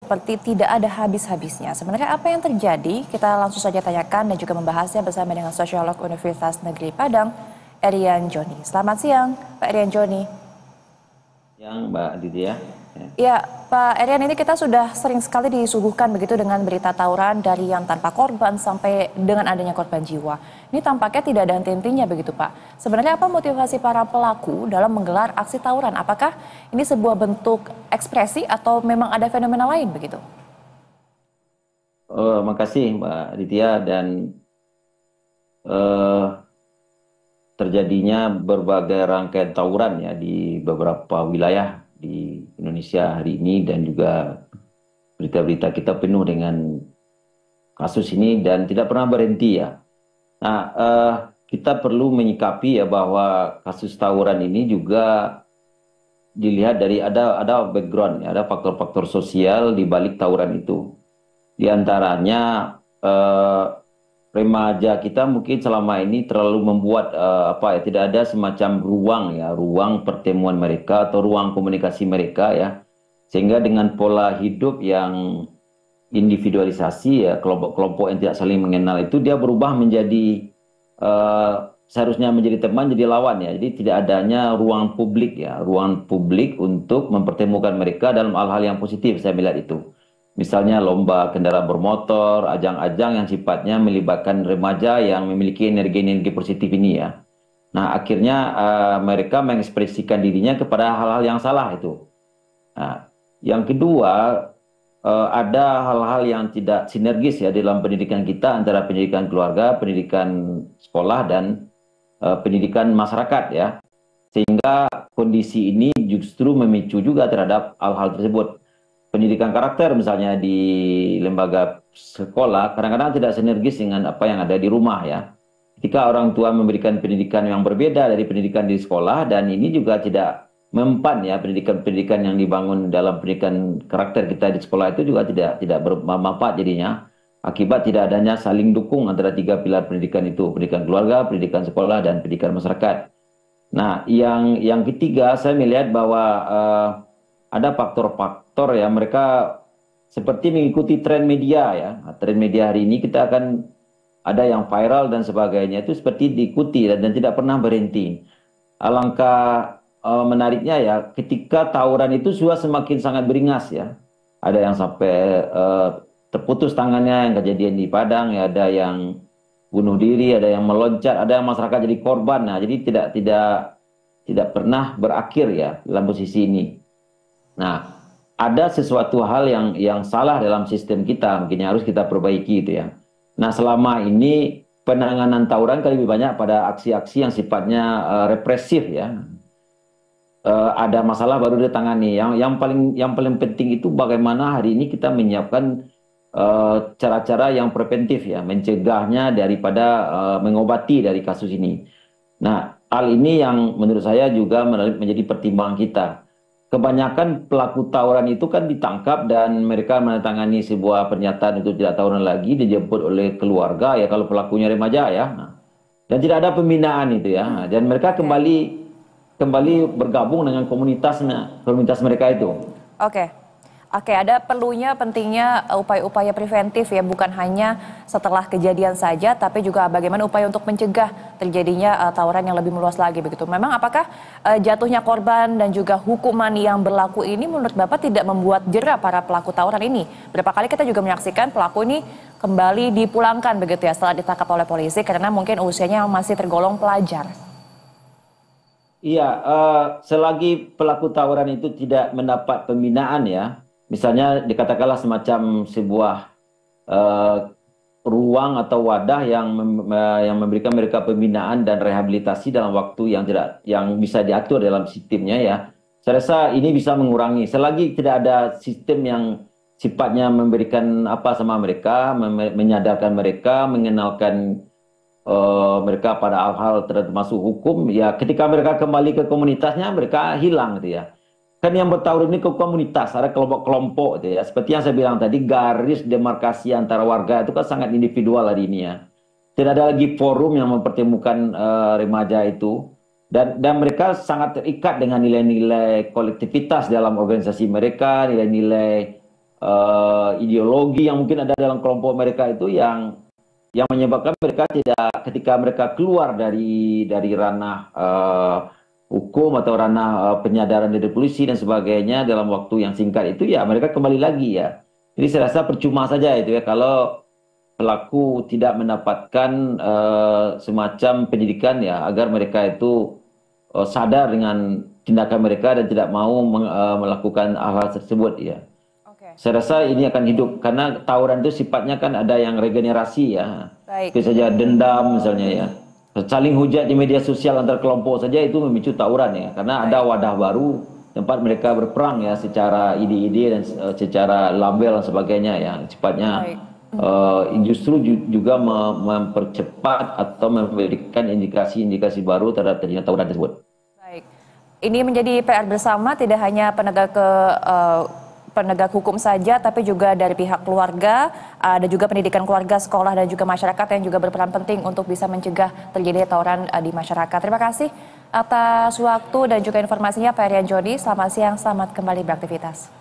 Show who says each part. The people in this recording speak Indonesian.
Speaker 1: seperti tidak ada habis-habisnya. Sebenarnya apa yang terjadi? Kita langsung saja tanyakan dan juga membahasnya bersama dengan sosiolog Universitas Negeri Padang, Erian Joni. Selamat siang, Pak Erian Joni.
Speaker 2: Yang Mbak Lydia.
Speaker 1: Ya, Pak Erian, ini kita sudah sering sekali disuguhkan begitu dengan berita tawuran dari yang tanpa korban sampai dengan adanya korban jiwa. Ini tampaknya tidak ada henti-hentinya begitu, Pak. Sebenarnya apa motivasi para pelaku dalam menggelar aksi tawuran? Apakah ini sebuah bentuk ekspresi atau memang ada fenomena lain begitu?
Speaker 2: Makasih Mbak Lydia, dan eh, terjadinya berbagai rangkaian tawuran ya di beberapa wilayah di Indonesia hari ini, dan juga berita-berita kita penuh dengan kasus ini dan tidak pernah berhenti ya. Nah, kita perlu menyikapi ya bahwa kasus tawuran ini juga dilihat dari ada background ya, ada faktor-faktor sosial di balik tawuran itu. Di antaranya remaja kita mungkin selama ini terlalu membuat tidak ada semacam ruang pertemuan mereka atau ruang komunikasi mereka ya, sehingga dengan pola hidup yang individualisasi ya, kelompok-kelompok yang tidak saling mengenal itu, dia berubah menjadi seharusnya menjadi teman jadi lawan ya. Jadi tidak adanya ruang publik untuk mempertemukan mereka dalam hal-hal yang positif. Saya melihat itu. Misalnya lomba kendaraan bermotor, ajang-ajang yang sifatnya melibatkan remaja yang memiliki energi-energi positif ini ya. Nah, akhirnya mereka mengekspresikan dirinya kepada hal-hal yang salah itu. Nah, yang kedua, ada hal-hal yang tidak sinergis ya dalam pendidikan kita, antara pendidikan keluarga, pendidikan sekolah, dan pendidikan masyarakat ya. Sehingga kondisi ini justru memicu juga terhadap hal-hal tersebut. Pendidikan karakter misalnya di lembaga sekolah kadang-kadang tidak sinergis dengan apa yang ada di rumah ya. Ketika orang tua memberikan pendidikan yang berbeda dari pendidikan di sekolah, dan ini juga tidak mempan ya, pendidikan-pendidikan yang dibangun dalam pendidikan karakter kita di sekolah itu juga tidak bermanfaat jadinya, akibat tidak adanya saling dukung antara tiga pilar pendidikan itu: pendidikan keluarga, pendidikan sekolah, dan pendidikan masyarakat. Nah, yang ketiga, saya melihat bahwa ada faktor-faktor ya, mereka seperti mengikuti tren media ya. Tren media hari ini kita akan ada yang viral dan sebagainya, itu seperti diikuti dan tidak pernah berhenti. Alangkah menariknya ya, ketika tawuran itu sudah semakin sangat beringas ya. Ada yang sampai terputus tangannya, yang kejadian di Padang ya, ada yang bunuh diri, ada yang meloncat, ada yang masyarakat jadi korban. Nah, jadi tidak pernah berakhir ya dalam posisi ini. Nah, ada sesuatu hal yang salah dalam sistem kita, mungkin harus kita perbaiki itu ya. Nah, selama ini penanganan tawuran lebih banyak pada aksi-aksi yang sifatnya represif ya. Ada masalah baru ditangani. Yang paling penting itu bagaimana hari ini kita menyiapkan cara-cara yang preventif ya, mencegahnya daripada mengobati dari kasus ini. Nah, hal ini yang menurut saya juga menjadi pertimbangan kita. Kebanyakan pelaku tawuran itu kan ditangkap dan mereka menandatangani sebuah pernyataan untuk tidak tawuran lagi, dijemput oleh keluarga ya, kalau pelakunya remaja ya. Nah, dan tidak ada pembinaan itu ya. Dan mereka kembali bergabung dengan komunitas mereka itu.
Speaker 1: Oke, ada perlunya pentingnya upaya-upaya preventif ya, bukan hanya setelah kejadian saja, tapi juga bagaimana upaya untuk mencegah terjadinya tawuran yang lebih meluas lagi begitu. Memang apakah jatuhnya korban dan juga hukuman yang berlaku ini menurut Bapak tidak membuat jera para pelaku tawuran ini? Berapa kali kita juga menyaksikan pelaku ini kembali dipulangkan begitu ya setelah ditangkap oleh polisi karena mungkin usianya masih tergolong pelajar.
Speaker 2: Iya, selagi pelaku tawuran itu tidak mendapat pembinaan ya, misalnya dikatakanlah semacam sebuah ruang atau wadah yang memberikan mereka pembinaan dan rehabilitasi dalam waktu yang bisa diatur dalam sistemnya ya. Saya rasa ini bisa mengurangi. Selagi tidak ada sistem yang sifatnya memberikan apa sama mereka, menyadarkan mereka, mengenalkan mereka pada hal-hal termasuk hukum ya, ketika mereka kembali ke komunitasnya mereka hilang gitu ya. Kan yang bertawuran ini ke komunitas, ada kelompok-kelompok gitu ya. Seperti yang saya bilang tadi, garis demarkasi antara warga itu kan sangat individual hari ini ya. Tidak ada lagi forum yang mempertemukan remaja itu, dan mereka sangat terikat dengan nilai-nilai kolektivitas dalam organisasi mereka, nilai-nilai ideologi yang mungkin ada dalam kelompok mereka itu yang menyebabkan mereka tidak, ketika mereka keluar dari ranah hukum atau ranah penyadaran dari polisi dan sebagainya dalam waktu yang singkat itu, ya mereka kembali lagi ya. Jadi saya rasa percuma saja itu ya kalau pelaku tidak mendapatkan semacam pendidikan ya, agar mereka itu sadar dengan tindakan mereka dan tidak mau melakukan hal-hal tersebut ya.
Speaker 1: Oke.
Speaker 2: Saya rasa ini akan hidup karena tawuran itu sifatnya kan ada yang regenerasi ya.
Speaker 1: Baik.
Speaker 2: Seperti saja dendam misalnya ya. Saling hujat di media sosial antar kelompok saja itu memicu tawuran ya. Karena ada wadah baru tempat mereka berperang ya secara ide-ide dan secara label dan sebagainya ya. Sifatnya justru juga mempercepat atau memberikan indikasi-indikasi baru terhadap terjadinya tawuran tersebut.
Speaker 1: Baik. Ini menjadi PR bersama tidak hanya penegak hukum saja, tapi juga dari pihak keluarga, ada juga pendidikan keluarga, sekolah, dan juga masyarakat yang juga berperan penting untuk bisa mencegah terjadi tawuran di masyarakat. Terima kasih atas waktu dan juga informasinya Pak Rian Jody. Selamat siang, selamat kembali beraktivitas.